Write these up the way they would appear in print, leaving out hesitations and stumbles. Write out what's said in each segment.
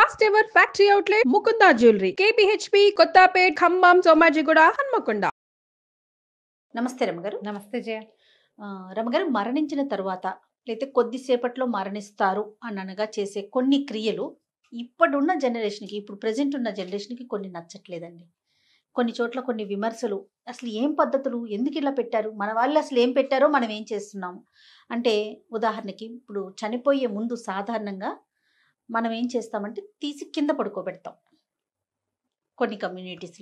First ever factory outlet Mukunda jewellery KPHP Kothapet Khammam Somajiguda Hanamkonda. నమస్తే రమగారు. నమస్తే జయ. రమగారు, మరణించిన తర్వాత లేకపోతే కొద్దిసేపట్లో మరణిస్తారు అని అనగా చేసే కొన్ని క్రియలు ఇప్పుడున్న జనరేషన్కి, ఇప్పుడు ప్రజెంట్ ఉన్న జనరేషన్కి కొన్ని నచ్చట్లేదండి. కొన్ని చోట్ల కొన్ని విమర్శలు, అసలు ఏం పద్ధతులు, ఎందుకు ఇలా పెట్టారు, మన వాళ్ళు అసలు ఏం పెట్టారో మనం ఏం చేస్తున్నాము అంటే, ఉదాహరణకి ఇప్పుడు చనిపోయే ముందు సాధారణంగా మనం ఏం చేస్తామంటే తీసి కింద పడుకోబెడతాం. కొన్ని కమ్యూనిటీస్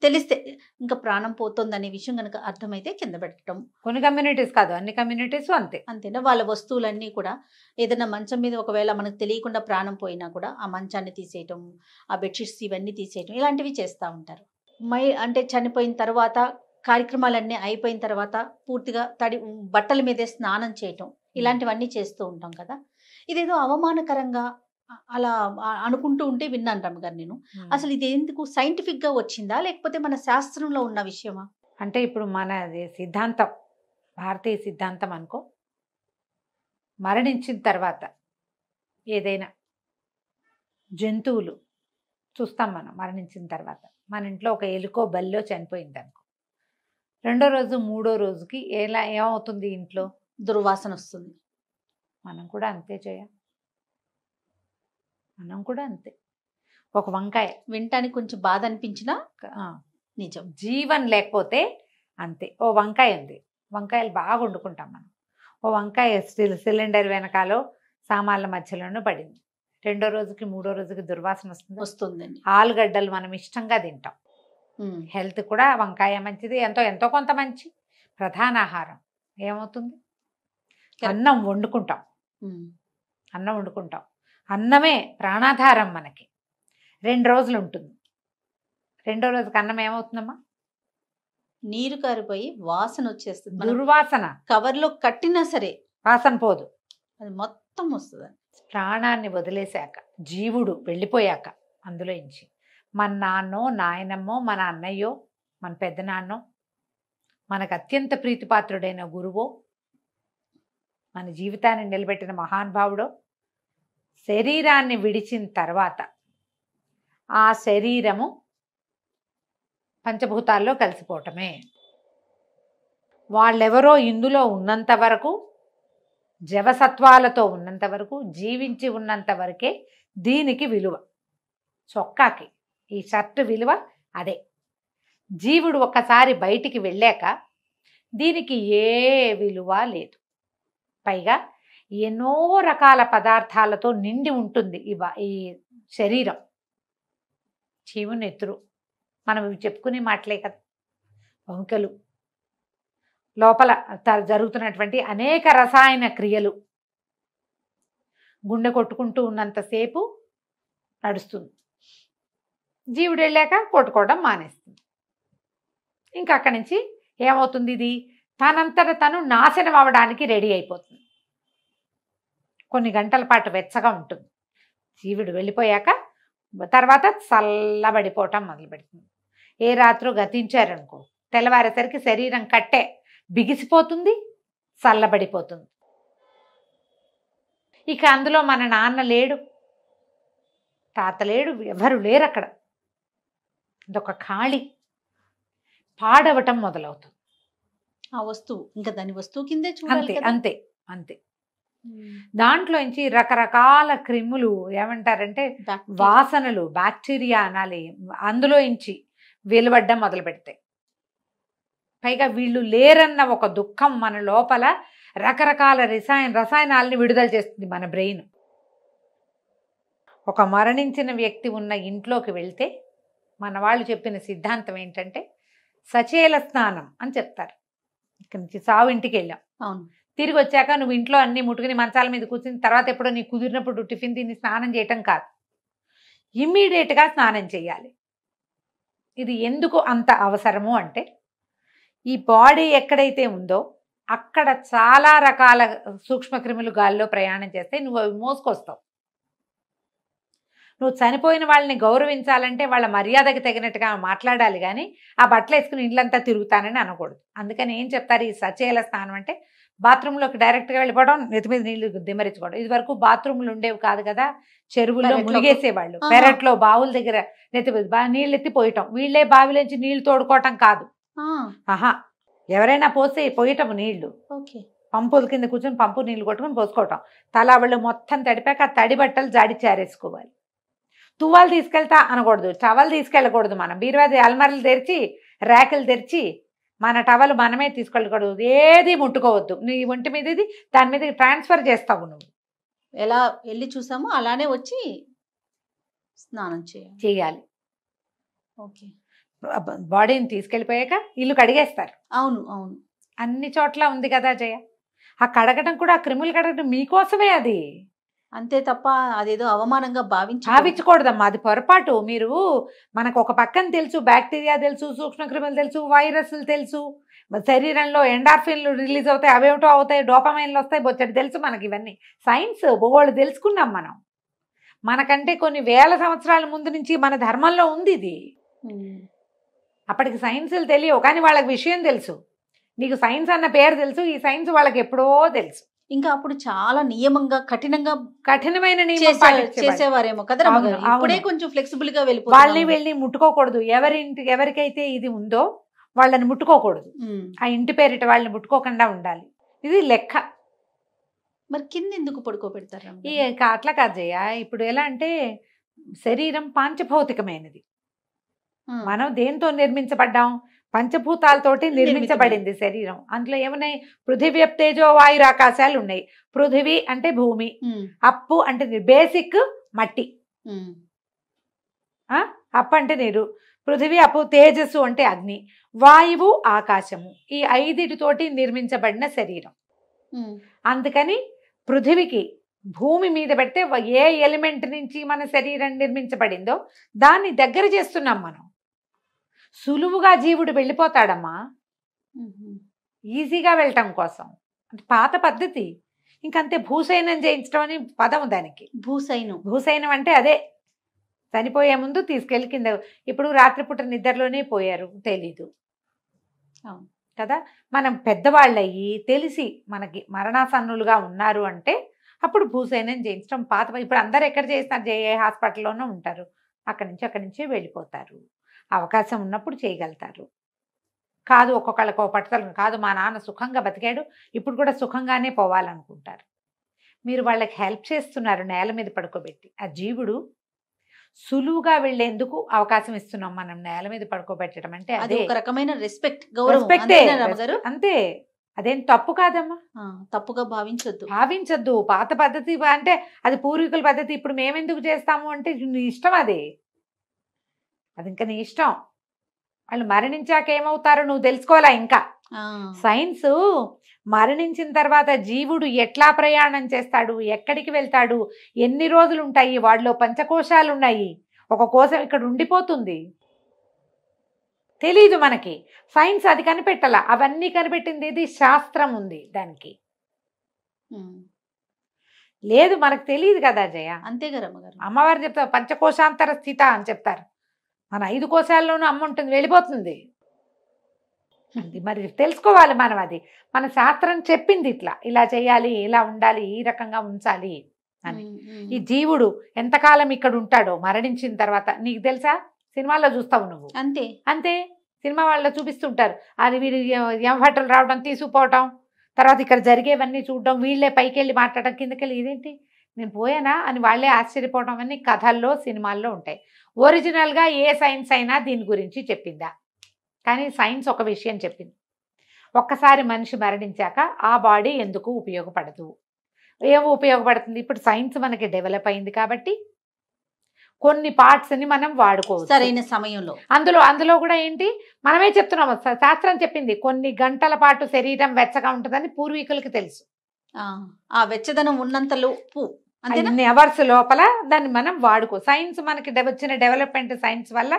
తెలిస్తే ఇంకా ప్రాణం పోతుందనే విషయం కనుక అర్థమైతే కింద పెట్టడం. కొన్ని కమ్యూనిటీస్ కాదు, అన్ని కమ్యూనిటీస్ అంతేనా. వాళ్ళ వస్తువులన్నీ కూడా ఏదైనా మంచం మీద ఒకవేళ మనకు తెలియకుండా ప్రాణం పోయినా కూడా ఆ మంచాన్ని తీసేయటం, ఆ బెడ్షీట్స్ ఇవన్నీ తీసేయటం, ఇలాంటివి చేస్తూ ఉంటారు. అంటే చనిపోయిన తర్వాత కార్యక్రమాలన్నీ అయిపోయిన తర్వాత పూర్తిగా బట్టల మీదే స్నానం చేయటం, ఇలాంటివన్నీ చేస్తూ ఉంటాం కదా. ఇదేదో అవమానకరంగా అలా అనుకుంటూ ఉంటే విన్నాను రమ్మగారు నేను. అసలు ఇది ఎందుకు సైంటిఫిక్ గా వచ్చిందా, లేకపోతే మన శాస్త్రంలో ఉన్న విషయమా? అంటే ఇప్పుడు మన సిద్ధాంతం, భారతీయ సిద్ధాంతం అనుకో, మరణించిన తర్వాత ఏదైనా జంతువులు చూస్తాం మనం. మరణించిన తర్వాత మన ఇంట్లో ఒక ఎలుకో బల్లో చనిపోయింది అనుకో, రెండో రోజు మూడో రోజుకి ఏమవుతుంది, ఇంట్లో దుర్వాసన వస్తుంది. మనం కూడా అంతే చేయ, మనం కూడా అంతే. ఒక వంకాయ వినటానికి కొంచెం బాధ అనిపించినా నిజం. జీవం లేకపోతే అంతే. ఓ వంకాయ ఉంది, వంకాయలు బాగా వండుకుంటాం మనం. ఓ వంకాయ సిలిండర్ వెనకాలో సామాన్ల మధ్యలోనూ పడింది, రెండో రోజుకి మూడో రోజుకి దుర్వాసన వస్తుందండి. ఆలుగడ్డలు మనం ఇష్టంగా తింటాం, హెల్త్ కూడా వంకాయ మంచిది, ఎంతో కొంత మంచి ప్రధాన ఆహారం. ఏమవుతుంది, అన్నం వండుకుంటాం, అన్నమే ప్రాణాధారం మనకి. 2 రోజులు ఉంటుంది, రెండో రోజుకి అన్నం ఏమవుతుందమ్మా, నీరు కారిపోయి వాసన వచ్చేస్తుంది. దుర్వాసన. కవర్లో కట్టినా సరే వాసన పోదు, అది మొత్తం వస్తుంది. ప్రాణాన్ని వదిలేశాక, జీవుడు వెళ్ళిపోయాక, అందులో నుంచి మన నాన్నో నాయనమ్మో మన అన్నయ్యో మన పెద్దనాన్నో మనకు అత్యంత ప్రీతిపాత్రుడైన గురువో మన జీవితాన్ని నిలబెట్టిన మహానుభావుడో శరీరాన్ని విడిచిన తర్వాత ఆ శరీరము పంచభూతాల్లో కలిసిపోవటమే. వాళ్ళెవరో ఇందులో ఉన్నంత వరకు, జవసత్వాలతో ఉన్నంత వరకు, జీవించి ఉన్నంత వరకే దీనికి విలువ. చొక్కాకి ఈ షర్ట్ విలువ అదే. జీవుడు ఒక్కసారి బయటికి వెళ్ళాక దీనికి ఏ విలువ లేదు. పైగా ఎన్నో రకాల పదార్థాలతో నిండి ఉంటుంది ఈ శరీరం. చీము నెత్తురు మనం చెప్పుకునే మాటలే కదా, వంకలు, లోపల జరుగుతున్నటువంటి అనేక రసాయన క్రియలు. గుండె కొట్టుకుంటూ ఉన్నంతసేపు నడుస్తుంది, జీవుడు వెళ్ళాక కొట్టుకోవడం మానేస్తుంది. ఇంకా అక్కడి నుంచి ఏమవుతుంది, ఇది తనంతట తను నాశనం అవ్వడానికి రెడీ అయిపోతుంది. కొన్ని గంటల పాటు వెచ్చగా ఉంటుంది, జీవుడు వెళ్ళిపోయాక తర్వాత చల్లబడిపోవటం మొదలు పెడుతుంది. ఏ రాత్రో గతించారనుకో, తెల్లవారేసరికి శరీరం కట్టే బిగిసిపోతుంది, చల్లబడిపోతుంది. ఇక అందులో మన నాన్న లేడు, తాత లేడు, ఎవరు లేరు అక్కడ. అదొక ఖాళీ, పాడవటం మొదలవుతుంది ఆ వస్తువు. ఇంకా దాని వస్తువు కిందే అంతే చూడాలి కదా. అంతే అంతే. దాంట్లోంచి రకరకాల క్రిములు, ఏమంటారంటే వాసనలు, బ్యాక్టీరియా అనాలి, అందులోంచి వెలువడ్డం మొదలు పెడతాయి. పైగా వీళ్ళు లేరన్న ఒక దుఃఖం మన లోపల రకరకాల రసాయనాలని విడుదల చేస్తుంది మన బ్రెయిన్. ఒక మరణించిన వ్యక్తి ఉన్న ఇంట్లోకి వెళ్తే మన వాళ్ళు చెప్పిన సిద్ధాంతం ఏంటంటే సచేల స్నానం అని చెప్తారు. ఇక్కడి నుంచి సావు ఇంటికి వెళ్ళాం, అవును, తిరిగి వచ్చాక నువ్వు ఇంట్లో అన్ని ముట్టుకుని మంచాల మీద కూర్చుని తర్వాత ఎప్పుడో నీకు కుదిరినప్పుడు టిఫిన్ తిని స్నానం చేయటం కాదు, ఇమ్మీడియట్గా స్నానం చేయాలి. ఇది ఎందుకు అంత అవసరము అంటే, ఈ బాడీ ఎక్కడైతే ఉందో అక్కడ చాలా రకాల సూక్ష్మక్రిములు గాల్లో ప్రయాణం చేస్తే నువ్వు అవి మోసుకొస్తావు. నువ్వు చనిపోయిన వాళ్ళని గౌరవించాలంటే వాళ్ళ మర్యాదకి తగినట్టుగా మాట్లాడాలి, కానీ ఆ బట్టలు వేసుకుని ఇండ్లంతా తిరుగుతానని అనకూడదు. అందుకని ఏం చెప్తారు, ఈ సచేల స్నానం అంటే బాత్రూంలోకి డైరెక్ట్గా వెళ్ళిపోవడం, నెత్తి మీద నీళ్లు దిమ్మరించుకోవడం. ఇది వరకు బాత్రూమ్లు ఉండేవి కాదు కదా, చెరువుల్లో పెరట్లో. మునిగేసేవాళ్ళు. ఆహా. పెరట్లో బావుల దగ్గర నెత్తి మీద నీళ్ళు ఎత్తి పోయటం, వీళ్ళే బావిలోంచి నీళ్లు తోడుకోవటం కాదు. ఆహా, ఎవరైనా పోయటం నీళ్లు, ఓకే. పంపుల కింద కూర్చొని పంపు నీళ్లు కొట్టుకొని పోసుకోవటం. తలాబళ్ళు మొత్తం తడిపాక ఆ తడి బట్టలు జాడి చేరేసుకోవాలి. తువ్వాలు తీసుకెళ్తా అనకూడదు, టవల్ తీసుకెళ్ళకూడదు. మనం బీరువాది అల్మార్లు తెరిచి ర్యాకులు తెరిచి మన టవల్ మనమే తీసుకెళ్ళకూడదు. ఏది ముట్టుకోవద్దు. నీ ఒంటి మీద ఇది దాని మీద ట్రాన్స్ఫర్ చేస్తావు నువ్వు. ఎలా వెళ్ళి చూసామో అలానే వచ్చి స్నానం చేయాలి. ఓకే. బాడీని తీసుకెళ్ళిపోయాక ఇల్లు కడిగేస్తారు. అవును అవును, అన్ని చోట్ల ఉంది కదా జయ. ఆ కడగటం కూడా, ఆ క్రిములు కడగటం మీకోసమే. అది అంతే తప్ప అదేదో అవమానంగా భావించకూడదమ్మా, అది పొరపాటు. మీరు మనకు ఒక పక్కన తెలుసు, బ్యాక్టీరియా తెలుసు, సూక్ష్మక్రిములు తెలుసు, వైరస్లు తెలుసు, శరీరంలో ఎండార్ఫిన్లు రిలీజ్ అవుతాయి, అవేమిటో అవుతాయి, డోపమైన్లు వస్తాయి, బొచ్చడి తెలుసు మనకి. ఇవన్నీ సైన్స్ బోళ్ళు తెలుసుకున్నాం మనం. మనకంటే కొన్ని వేల సంవత్సరాల ముందు నుంచి మన ధర్మంలో ఉంది ఇది. అప్పటికి సైన్సులు తెలియవు, కానీ వాళ్ళకి విషయం తెలుసు. నీకు సైన్స్ అన్న పేరు తెలుసు, ఈ సైన్స్ వాళ్ళకి ఎప్పుడో తెలుసు. ఇంకా అప్పుడు చాలా నియమంగా కఠినమైన చేసేవారేమో కదా. ఇప్పుడే కొంచెం ఫ్లెక్సిబుల్ గా వాళ్ళని వెళ్ళి ముట్టుకోకూడదు. ఎవరికైతే ఇది ఉందో వాళ్ళని ముట్టుకోకూడదు. ఆ ఇంటి పేరిట వాళ్ళని ముట్టుకోకుండా ఉండాలి. ఇది లెక్క. మరి కింద ఎందుకు పడుకోబెడతారు? అట్లా కాదు జయ. ఇప్పుడు ఎలా అంటే శరీరం పాంచభౌతికమైనది. మనం దేంతో నిర్మించబడ్డాం? పంచభూతాలతోటి నిర్మించబడింది శరీరం. అందులో ఏమున్నాయి? పృథివీ తేజో వాయురు ఆకాశాలు ఉన్నాయి. పృథివీ అంటే భూమి, అప్పు అంటే బేసిక్ మట్టి, అప్పు అంటే నీరు, పృథివీ అప్పు, తేజస్సు అంటే అగ్ని, వాయువు ఆకాశము. ఈ 5తోటి నిర్మించబడిన శరీరం. అందుకని పృథివికి భూమి మీద పెడితే ఏ ఎలిమెంట్ నుంచి మన శరీరం నిర్మించబడిందో దాన్ని దగ్గర చేస్తున్నాం మనం. సులువుగా జీవుడు వెళ్ళిపోతాడమ్మా, ఈజీగా వెళ్ళటం కోసం. అంటే పాత పద్ధతి. ఇంకంతే. భూసైనం చేయించడం అని పదం దానికి. భూసైనం అంటే అదే, చనిపోయే ముందు తీసుకెళ్ళి కింద. ఇప్పుడు రాత్రిపూట నిద్రలోనే పోయారు, తెలీదు కదా. మనం పెద్దవాళ్ళయ్యి తెలిసి మనకి మరణాసన్నులుగా ఉన్నారు అంటే అప్పుడు భూసైనం చేయించడం పాత. ఇప్పుడు అందరు ఎక్కడ చేస్తారు? జేఏ హాస్పిటల్లోనే ఉంటారు. అక్కడి నుంచి వెళ్ళిపోతారు. అవకాశం ఉన్నప్పుడు చేయగలుగుతారు. కాదు, ఒక్కొక్కళ్ళకి ఒక పట్టుదల కాదు, మా నాన్న సుఖంగా బతికాడు, ఇప్పుడు కూడా సుఖంగానే పోవాలనుకుంటారు. మీరు వాళ్ళకి హెల్ప్ చేస్తున్నారు నేల మీద పడుకోబెట్టి. ఆ జీవుడు సులువుగా వెళ్ళేందుకు అవకాశం ఇస్తున్నాం మనం నేల మీద పడుకోబెట్టడం అంటే. అదే ఒక రకమైన రెస్పెక్టే అంతే. అదేం తప్పు కాదమ్మా, తప్పుగా భావించద్దు. పాత పద్ధతి అంటే అది పూర్వీకుల పద్ధతి. ఇప్పుడు మేమెందుకు చేస్తాము అంటే నీ ఇష్టం. అది ఇంకా నీ ఇష్టం. వాళ్ళు మరణించాక ఏమవుతారో నువ్వు తెలుసుకోవాలా. ఇంకా సైన్స్ మరణించిన తర్వాత జీవుడు ఎట్లా ప్రయాణం చేస్తాడు, ఎక్కడికి వెళ్తాడు, ఎన్ని రోజులు ఉంటాయి, వాడిలో పంచకోశాలు ఉన్నాయి, ఒక కోశం ఇక్కడ ఉండిపోతుంది, తెలీదు మనకి. సైన్స్ అది కనిపెట్టాల. అవన్నీ కనిపెట్టింది ఇది శాస్త్రం ఉంది దానికి. లేదు, మనకు తెలియదు కదా జయ. అంతే కదా అమ్మవారు చెప్తారు పంచకోశాంతర స్థిత అని చెప్తారు. మన 5 కోశాల్లోనూ అమ్మ ఉంటుంది, వెళ్ళిపోతుంది. మరి తెలుసుకోవాలి మనం. అది మన శాస్త్రం చెప్పింది. ఇలా చేయాలి, ఇలా ఉండాలి, ఈ రకంగా ఉంచాలి అని. ఈ జీవుడు ఎంతకాలం ఇక్కడ ఉంటాడో మరణించిన తర్వాత నీకు తెలుసా? సినిమాల్లో చూస్తావు నువ్వు. అంతే సినిమా వాళ్ళలో చూపిస్తుంటారు. అది వీడు యమభటులు రావడం, తీసుకుపోవటం, తర్వాత ఇక్కడ జరిగేవన్నీ చూడడం, వీళ్ళే పైకి వెళ్ళి మాట్లాడడం, కిందకెళ్ళి ఇదేంటి నేను పోయానా అని వాళ్ళే ఆశ్చర్యపోవడం, అన్నీ కథల్లో సినిమాల్లో ఉంటాయి. ఒరిజినల్గా ఏ సైన్స్ అయినా దీని గురించి చెప్పిందా? కానీ సైన్స్ ఒక విషయం చెప్పింది. ఒక్కసారి మనిషి మరణించాక ఆ బాడీ ఎందుకు ఉపయోగపడదు? ఏమో ఉపయోగపడుతుంది. ఇప్పుడు సైన్స్ మనకి డెవలప్ అయింది కాబట్టి కొన్ని పార్ట్స్ని మనం వాడుకోవచ్చు సరైన సమయంలో. అందులో కూడా ఏంటి మనమే చెప్తున్నాము, శాస్త్రం చెప్పింది. కొన్ని గంటల పాటు శరీరం వెచ్చగా ఉంటుందని పూర్వీకులకి తెలుసు. ఆ వెచ్చదనం ఉన్నంతలోపు అన్ని అవర్స్ లోపల దాన్ని మనం వాడుకో. సైన్స్ మనకి వచ్చిన డెవలప్మెంట్ సైన్స్ వల్ల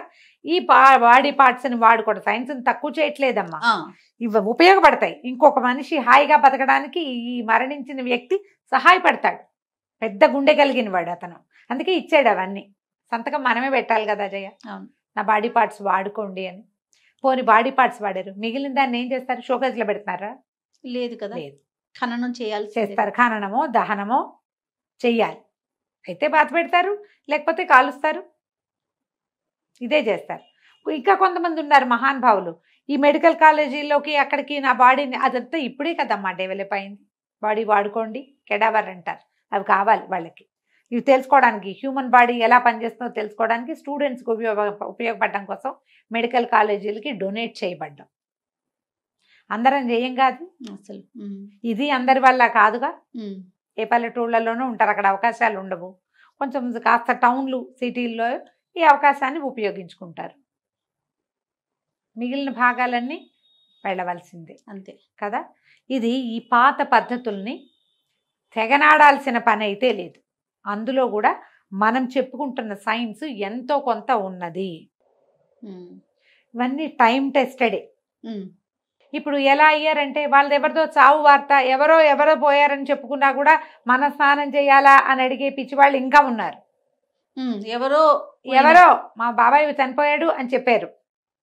ఈ బాడీ పార్ట్స్ని వాడుకోవడం. సైన్స్ని తక్కువ చేయట్లేదమ్మా, ఇవి ఉపయోగపడతాయి. ఇంకొక మనిషి హాయిగా బతకడానికి ఈ మరణించిన వ్యక్తి సహాయపడతాడు. పెద్ద గుండె కలిగిన వాడు అతను, అందుకే ఇచ్చాడు అవన్నీ. సంతకం మనమే పెట్టాలి కదా జయ, నా బాడీ పార్ట్స్ వాడుకోండి అని. పోనీ బాడీ పార్ట్స్ వాడారు, మిగిలిన దాన్ని ఏం చేస్తారు? షోకేజ్లో పెడుతున్నారా? లేదు కదా. లేదు, ఖననం చేయాలి చేస్తారు. ఖననమో దహనమో చెయ్యాలి. అయితే బాధ పెడతారు, లేకపోతే కాలుస్తారు, ఇదే చేస్తారు. ఇంకా కొంతమంది ఉన్నారు మహానుభావులు, ఈ మెడికల్ కాలేజీలోకి అక్కడికి నా బాడీని, అదంతా ఇప్పుడే కదమ్మా డెవలప్ అయింది. బాడీ వాడుకోండి, కెడావర్ అంటారు, అవి కావాలి వాళ్ళకి. ఇవి తెలుసుకోవడానికి, హ్యూమన్ బాడీ ఎలా పనిచేస్తుందో తెలుసుకోవడానికి స్టూడెంట్స్కి ఉపయోగపడడం కోసం మెడికల్ కాలేజీలకి డొనేట్ చేయబడ్డం. అందరం చేయం కాదు అసలు. ఇది అందరి వల్ల కాదుగా. ఏ పల్లెటూళ్ళలోనూ ఉంటారు, అక్కడ అవకాశాలు ఉండవు. కొంచెం కాస్త టౌన్లు సిటీల్లో ఈ అవకాశాన్ని ఉపయోగించుకుంటారు. మిగిలిన భాగాలన్నీ వెళ్ళవలసిందే అంతే కదా. ఇది ఈ పాత పద్ధతుల్ని తెగనాడాల్సిన పని అయితే లేదు. అందులో కూడా మనం చెప్పుకుంటున్న సైన్స్ ఎంతో కొంత ఉన్నది. ఇవన్నీ టైం టెస్టెడే. ఇప్పుడు ఎలా అయ్యారంటే, వాళ్ళది ఎవరిదో చావు వార్త, ఎవరో పోయారని చెప్పుకున్నా కూడా మన స్నానం చేయాలా అని అడిగే పిచ్చి వాళ్ళు ఇంకా ఉన్నారు. ఎవరో మా బాబాయ్ చనిపోయాడు అని చెప్పారు,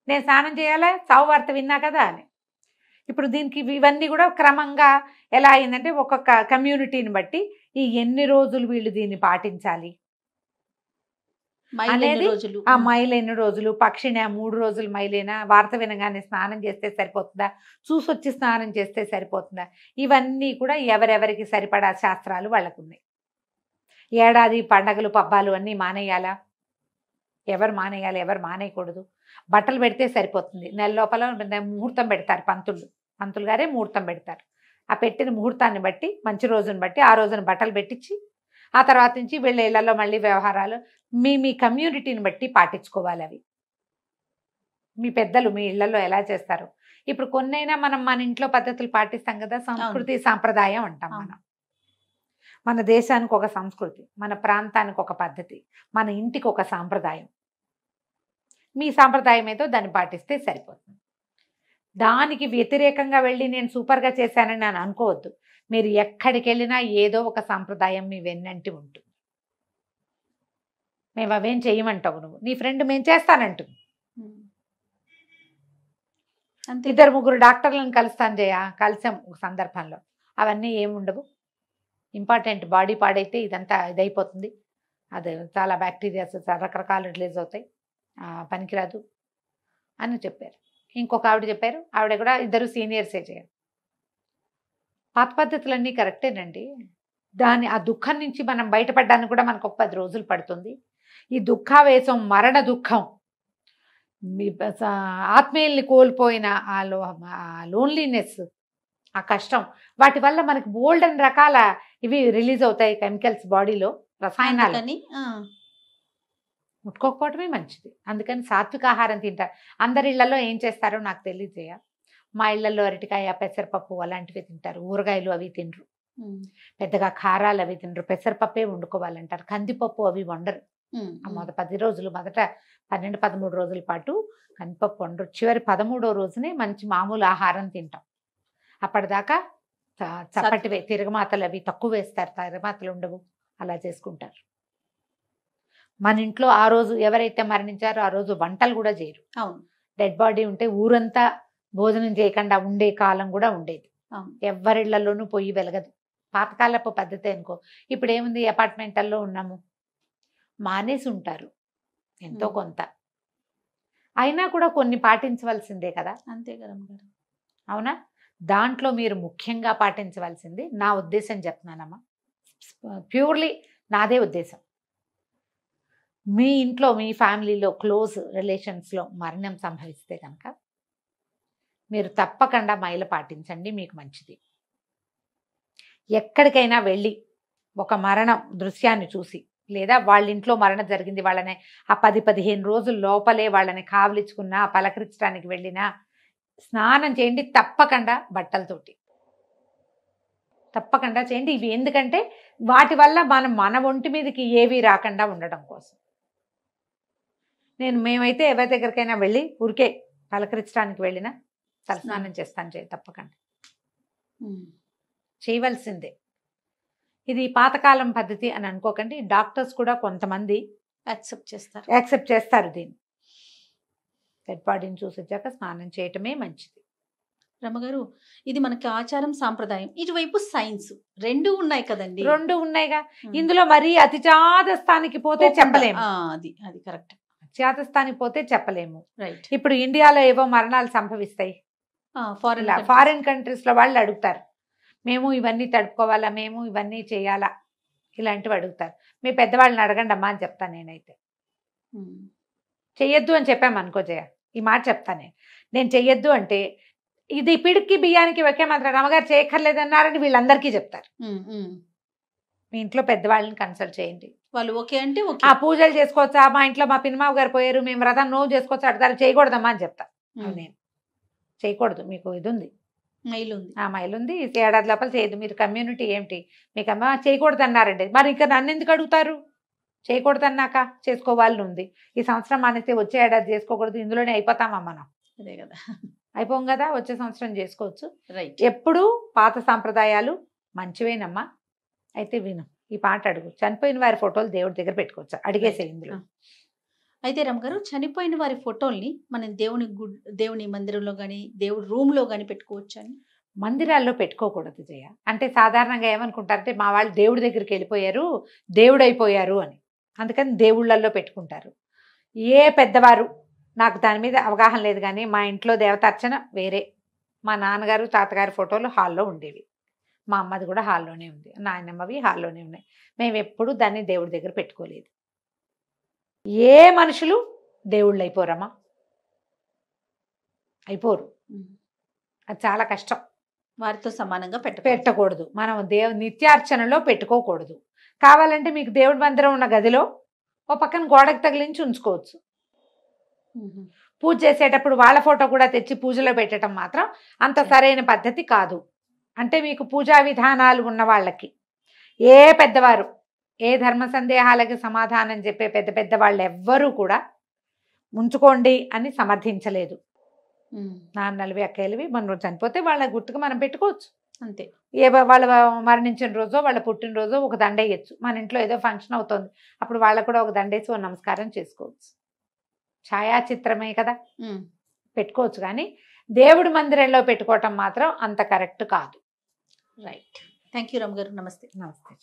నేను స్నానం చేయాలా చావు వార్త విన్నా కదా అని. ఇప్పుడు దీనికి ఇవన్నీ కూడా క్రమంగా ఎలా అయిందంటే, ఒక్కొక్క కమ్యూనిటీని బట్టి ఈ ఎన్ని రోజులు వీళ్ళు దీన్ని పాటించాలి అనేది, ఆ మైలు ఎన్ని రోజులు, పక్షిని 3 రోజులు మైలేనా, వార్త వినగానే స్నానం చేస్తే సరిపోతుందా, చూసొచ్చి స్నానం చేస్తే సరిపోతుందా, ఇవన్నీ కూడా ఎవరెవరికి సరిపడా శాస్త్రాలు వాళ్ళకు ఉన్నాయి. ఏడాది పండగలు పబ్బాలు అన్నీ మానేయాలా, ఎవరు మానేయాలి, ఎవరు మానేయకూడదు. బట్టలు పెడితే సరిపోతుంది, నెల లోపల ముహూర్తం పెడతారు పంతులు గారే ముహూర్తం పెడతారు. ఆ పెట్టిన ముహూర్తాన్ని బట్టి, మంచి రోజుని బట్టి ఆ రోజున బట్టలు పెట్టించి, ఆ తర్వాత నుంచి వీళ్ళ ఇళ్లలో మళ్ళీ వ్యవహారాలు మీ కమ్యూనిటీని బట్టి పాటించుకోవాలి. అవి మీ పెద్దలు మీ ఇళ్లలో ఎలా చేస్తారు. ఇప్పుడు కొన్నైనా మనం మన ఇంట్లో పద్ధతులు పాటిస్తాం కదా, సంస్కృతి సాంప్రదాయం అంటాం మనం. మన దేశానికి ఒక సంస్కృతి, మన ప్రాంతానికి ఒక పద్ధతి, మన ఇంటికి ఒక సాంప్రదాయం. మీ సాంప్రదాయం ఏదో దాన్ని పాటిస్తే సరిపోతుంది. దానికి వ్యతిరేకంగా వెళ్ళి నేను సూపర్గా చేశానని నేను అనుకోవద్దు. మీరు ఎక్కడికి వెళ్ళినా ఏదో ఒక సాంప్రదాయం మీ వెన్నంటి ఉంటుంది. మేము అవేం చేయమంటావు, నువ్వు నీ ఫ్రెండ్ మేము చేస్తానంటుంది. 2-3 డాక్టర్లను కలుస్తాను కలిసాం ఒక సందర్భంలో. అవన్నీ ఏముండవు, ఇంపార్టెంట్ బాడీ పాడైతే ఇదంతా ఇదైపోతుంది, అది చాలా బ్యాక్టీరియాస్ రకరకాలు రిలీజ్ అవుతాయి, పనికిరాదు అని చెప్పారు. ఇంకొక ఆవిడ చెప్పారు, ఆవిడ కూడా 2 సీనియర్సే చేయాలి. పాత పద్ధతులన్నీ కరెక్టేనండి. ఆ దుఃఖం నుంచి మనం బయటపడడానికి కూడా మనకు ఒక 10 రోజులు పడుతుంది. ఈ దుఃఖావేశం, మరణ దుఃఖం, ఆత్మీయుల్ని కోల్పోయిన ఆ లోన్లీనెస్, ఆ కష్టం, వాటి వల్ల మనకి బోల్డెన్ రకాల ఇవి రిలీజ్ అవుతాయి, కెమికల్స్ బాడీలో, రసాయనాలు. ముట్టుకోకపోవటమే మంచిది. అందుకని సాత్విక ఆహారం తింటారు. అందరి ఇళ్లలో ఏం చేస్తారో నాకు తెలియజేయ. మా ఇళ్లలో అరటికాయ, పెసరపప్పు అలాంటివి తింటారు, ఊరగాయలు అవి తినరు, పెద్దగా కారాలు అవి తినరు, పెసరపప్పే వండుకోవాలంటారు, కందిపప్పు అవి వండరు. 10 రోజులు, మొదట 12-13 రోజుల పాటు కందిపప్పు వండరు. చివరి 13వ రోజునే మంచి మామూలు ఆహారం తింటాం. అప్పటిదాకా చప్పటివే, తిరగమాతలు అవి తక్కువ వేస్తారు, తిరగమాతలు ఉండవు, అలా చేసుకుంటారు. మన ఇంట్లో ఆ రోజు ఎవరైతే మరణించారో ఆ రోజు వంటలు కూడా చేయరు. అవును, డెడ్ బాడీ ఉంటే ఊరంతా భోజనం చేయకుండా ఉండే కాలం కూడా ఉండేది. ఎవరిళ్లలోనూ పొయ్యి వెలగదు, పాతకాలపు పద్ధతి అనుకో. ఇప్పుడు ఏముంది, అపార్ట్మెంట్లలో ఉన్నాము, మానేసి ఉంటారు ఎంతో కొంత, అయినా కూడా కొన్ని పాటించవలసిందే కదా. అంతే కదా, అవునా. దాంట్లో మీరు ముఖ్యంగా పాటించవలసింది, నా ఉద్దేశం చెప్తున్నానమ్మా, ప్యూర్లీ నాదే ఉద్దేశం, మీ ఇంట్లో మీ ఫ్యామిలీలో క్లోజ్ రిలేషన్స్లో మరణం సంభవిస్తే కనుక మీరు తప్పకుండా మైల పాటించండి, మీకు మంచిది. ఎక్కడికైనా వెళ్ళి ఒక మరణం దృశ్యాన్ని చూసి, లేదా వాళ్ళ ఇంట్లో మరణం జరిగింది, వాళ్ళని ఆ 10-15 రోజుల లోపలే వాళ్ళని కావలించుకున్నా, పలకరించడానికి వెళ్ళినా స్నానం చేయండి తప్పకుండా, బట్టలతోటి తప్పకుండా చేయండి. ఇవి ఎందుకంటే వాటి వల్ల మన ఒంటి మీదకి ఏవి రాకుండా ఉండడం కోసం. మేమైతే ఎవరి దగ్గరికైనా వెళ్ళి ఊరికే పలకరించడానికి వెళ్ళినా తలస్నానం చేస్తాను, తప్పకుండా చేయవలసిందే. ఇది పాతకాలం పద్ధతి అని అనుకోకండి. డాక్టర్స్ కూడా కొంతమంది యాక్సెప్ట్ చేస్తారు దీన్ని. డెడ్ బాడీని చూసి వచ్చాక స్నానం చేయటమే మంచిది. రమగారు, ఇది మనకి ఆచారం సాంప్రదాయం, ఇటువైపు సైన్స్, రెండు ఉన్నాయి కదండి. రెండు ఉన్నాయిగా. ఇందులో మరీ అతిచాదస్థానికి పోతే చెప్పలేము. అది అది కరెక్ట్. అత్యాదస్థానికి పోతే చెప్పలేము. రైట్. ఇప్పుడు ఇండియాలో ఏవో మరణాలు సంభవిస్తాయి, ఫారిన్ కంట్రీస్ లో వాళ్ళు అడుగుతారు, మేము ఇవన్నీ తడుపుకోవాలా, మేము ఇవన్నీ చేయాలా, ఇలాంటివి అడుగుతారు. మీ పెద్దవాళ్ళని అడగండి అమ్మా అని చెప్తాను నేనైతే. చెయ్యొద్దు అని చెప్పాము అనుకో జయ, ఈ మాట చెప్తాను నేను చెయ్యొద్దు అంటే ఇది పిడికి బియ్యానికి ఒకే మాత్రం రమగారు చేయక్కర్లేదన్నారని వీళ్ళందరికీ చెప్తారు. మీ ఇంట్లో పెద్దవాళ్ళని కన్సల్ట్ చేయండి, వాళ్ళు ఓకే అంటే ఆ పూజలు చేసుకోవచ్చా, మా ఇంట్లో మా పినిమావ గారు పోయారు మేము వ్రతం నో చేసుకోవచ్చు అడతారు, చేయకూడదమ్మా అని చెప్తా. నేను చేయకూడదు, మీకు ఇది ఉంది, మైలు ఉంది, ఆ మైలు ఉంది, ఏడాది లోపల చేయదు. మీరు కమ్యూనిటీ ఏమిటి, మీకు అమ్మ చేయకూడదు అన్నారండి, మరి ఇంకా నన్ను ఎందుకు అడుగుతారు? చేయకూడదు అన్నాక చేసుకోవాలని ఉంది. ఈ సంవత్సరం మానేస్తే వచ్చే ఏడాది చేసుకోకూడదు, ఇందులోనే అయిపోతామా మనం? అదే కదా, అయిపోం కదా, వచ్చే సంవత్సరం చేసుకోవచ్చు. రైట్. ఎప్పుడు పాత సాంప్రదాయాలు మంచివేనమ్మా. అయితే విను, ఈ పాట అడుగు. చనిపోయిన వారి ఫోటోలు దేవుడి దగ్గర పెట్టుకోవచ్చా, అడిగేసే ఇందులో. అయితే రమగారు, చనిపోయిన వారి ఫోటోల్ని మనం దేవుని మందిరంలో కానీ దేవుడి రూమ్ లో కానీ పెట్టుకోవచ్చు అని. మందిరాల్లో పెట్టుకోకూడదు జయ. అంటే సాధారణంగా ఏమనుకుంటారంటే మా వాళ్ళు దేవుడి దగ్గరికి వెళ్ళిపోయారు, దేవుడైపోయారు అని, అందుకని దేవుళ్ళల్లో పెట్టుకుంటారు. ఏ పెద్దవారు, నాకు దాని మీద అవగాహన లేదు కానీ మా ఇంట్లో దేవతార్చన వేరే, మా నాన్నగారు తాతగారి ఫోటోలు హాల్లో ఉండేవి, మా అమ్మది కూడా హాల్లోనే ఉంది, నాయనమ్మవి హాల్లోనే ఉన్నాయి. మేము ఎప్పుడు దాన్ని దేవుడి దగ్గర పెట్టుకోలేదు. ఏ మనుషులు దేవుళ్ళు అయిపోరమ్మా, అయిపోరు, అది చాలా కష్టం. వారితో సమానంగా పెట్టకూడదు, మనం నిత్యార్చనలో పెట్టుకోకూడదు. కావాలంటే మీకు దేవుడి మందిరం ఉన్న గదిలో ఓ పక్కన గోడకు తగిలించి ఉంచుకోవచ్చు. పూజ చేసేటప్పుడు వాళ్ళ ఫోటో కూడా తెచ్చి పూజలో పెట్టడం మాత్రం అంత సరైన పద్ధతి కాదు. అంటే మీకు పూజా విధానాలు ఉన్న వాళ్ళకి, ఏ పెద్దవారు ఏ ధర్మ సందేహాలకి సమాధానం చెప్పే పెద్ద పెద్ద వాళ్ళు ఎవ్వరూ కూడా ఉంచుకోండి అని సమర్థించలేదు. నాన్నలవి అక్కయ్యలవి మనం చనిపోతే వాళ్ళ గుర్తుకు మనం పెట్టుకోవచ్చు అంతే. వాళ్ళ మరణించిన రోజో వాళ్ళ పుట్టినరోజో ఒక దండ వేయచ్చు. మన ఇంట్లో ఏదో ఫంక్షన్ అవుతుంది, అప్పుడు వాళ్ళకు కూడా ఒక దండేసి ఒక నమస్కారం చేసుకోవచ్చు. ఛాయాచిత్రమే కదా, పెట్టుకోవచ్చు. కానీ దేవుడి మందిరంలో పెట్టుకోవటం మాత్రం అంత కరెక్ట్ కాదు. రైట్. థ్యాంక్ యూ రమగారు. నమస్తే. నమస్తే.